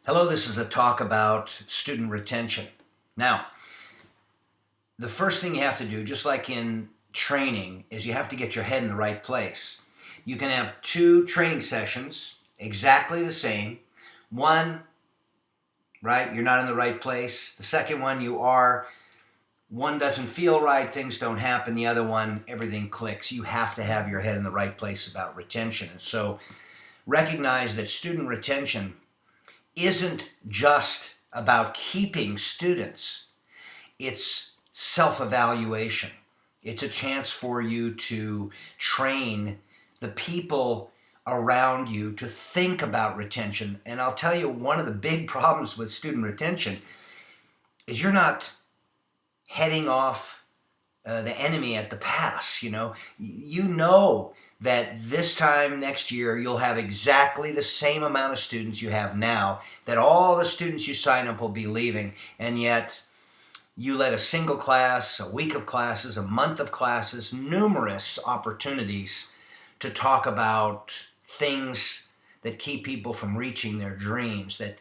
Hello, this is a talk about student retention. Now, the first thing you have to do, just like in training, is you have to get your head in the right place. You can have two training sessions, exactly the same. One, right, you're not in the right place. The second one, you are. One doesn't feel right, things don't happen. The other one, everything clicks. You have to have your head in the right place about retention. And so recognize that student retention isn't just about keeping students. It's self-evaluation. It's a chance for you to train the people around you to think about retention. And I'll tell you, one of the big problems with student retention is you're not heading off the enemy at the pass. You know that this time next year you'll have exactly the same amount of students you have now, that all the students you sign up will be leaving, and yet you let a single class, a week of classes, a month of classes, numerous opportunities to talk about things that keep people from reaching their dreams, that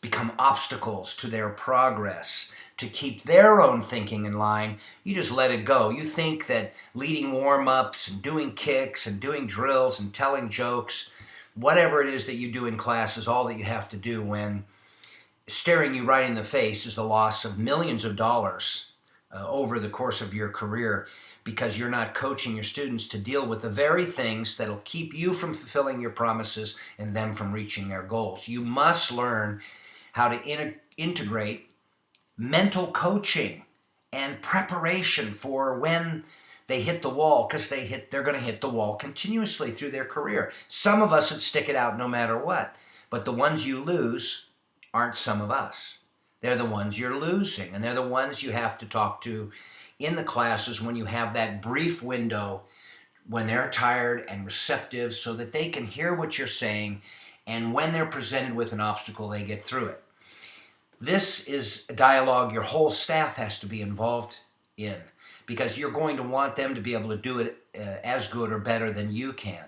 become obstacles to their progress, to keep their own thinking in line. You just let it go. You think that leading warm-ups and doing kicks and doing drills and telling jokes, whatever it is that you do in class, is all that you have to do, when staring you right in the face is the loss of millions of dollars over the course of your career, because you're not coaching your students to deal with the very things that'll keep you from fulfilling your promises and them from reaching their goals. You must learn how to integrate mental coaching and preparation for when they hit the wall, because they're going to hit the wall continuously through their career. Some of us would stick it out no matter what, but the ones you lose aren't some of us. They're the ones you're losing, and they're the ones you have to talk to in the classes when you have that brief window when they're tired and receptive, so that they can hear what you're saying, and when they're presented with an obstacle, they get through it. This is a dialogue your whole staff has to be involved in, because you're going to want them to be able to do it as good or better than you can.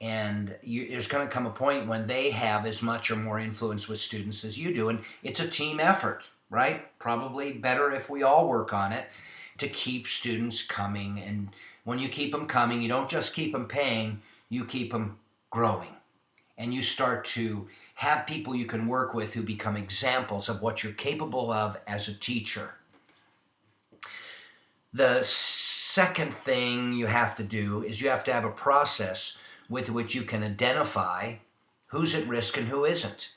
And there's going to come a point when they have as much or more influence with students as you do, and it's a team effort, right? Probably better if we all work on it to keep students coming. And when you keep them coming, you don't just keep them paying, you keep them growing. And you start to have people you can work with who become examples of what you're capable of as a teacher. The second thing you have to do is you have to have a process with which you can identify who's at risk and who isn't.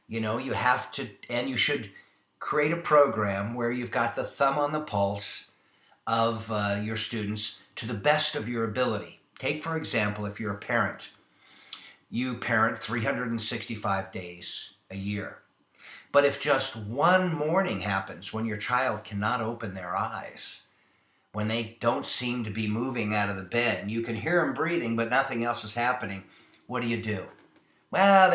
You have to, and you should create a program where you've got the thumb on the pulse of your students to the best of your ability. Take, for example, if you're a parent. You parent 365 days a year. But if just one morning happens when your child cannot open their eyes, when they don't seem to be moving out of the bed, and you can hear them breathing but nothing else is happening, what do? Well,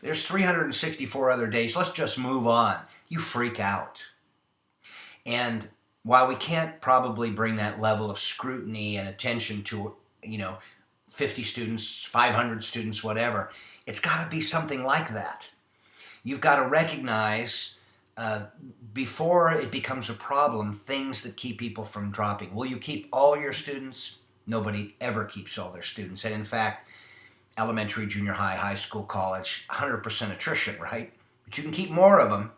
there's 364 other days, let's just move on. You freak out. And while we can't probably bring that level of scrutiny and attention to, 50 students, 500 students, whatever, it's got to be something like that. You've got to recognize, before it becomes a problem, things that keep people from dropping. Will you keep all your students? Nobody ever keeps all their students. And in fact, elementary, junior high, high school, college, 100% attrition, right? But you can keep more of them,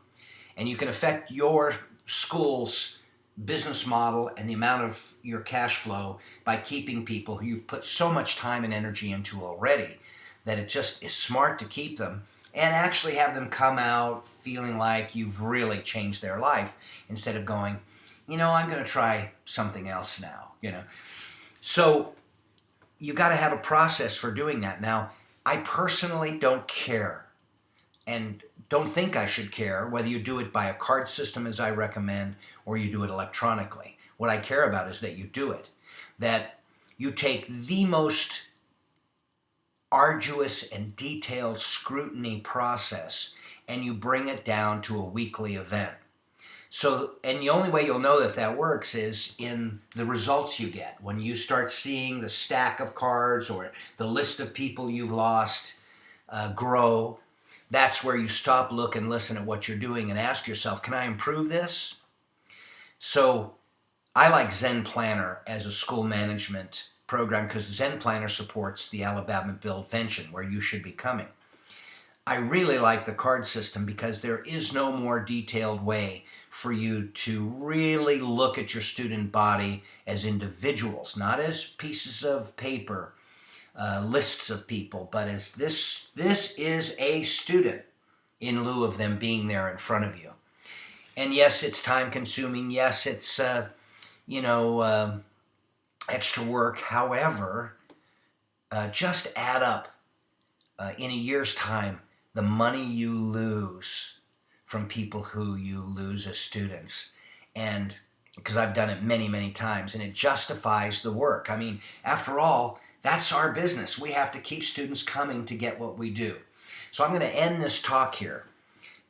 and you can affect your school's business model and the amount of your cash flow by keeping people who you've put so much time and energy into already, that it just is smart to keep them and actually have them come out feeling like you've really changed their life, instead of going, I'm going to try something else now. So you've got to have a process for doing that. Now, I personally don't care, and don't think I should care, whether you do it by a card system, as I recommend, or you do it electronically. What I care about is that you do it, that you take the most arduous and detailed scrutiny process and you bring it down to a weekly event. So, and the only way you'll know if that works is in the results you get. When you start seeing the stack of cards or the list of people you've lost grow, that's where you stop, look, and listen at what you're doing and ask yourself, can I improve this? So I like Zen Planner as a school management program because Zen Planner supports the Alabama Buildvention, where you should be coming. I really like the card system because there is no more detailed way for you to really look at your student body as individuals, not as pieces of paper, lists of people, but as this is a student in lieu of them being there in front of you. And yes, it's time consuming. Yes, it's, extra work. However, just add up in a year's time the money you lose from people who you lose as students. And because I've done it many, many times, and it justifies the work. I mean, after all, that's our business. We have to keep students coming to get what we do. So I'm going to end this talk here,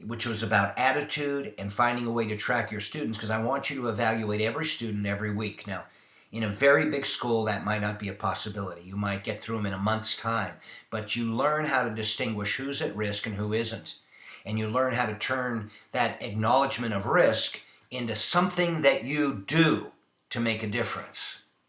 which was about attitude and finding a way to track your students, because I want you to evaluate every student every week. Now, in a very big school, that might not be a possibility. You might get through them in a month's time, but you learn how to distinguish who's at risk and who isn't. And you learn how to turn that acknowledgement of risk into something that you do to make a difference.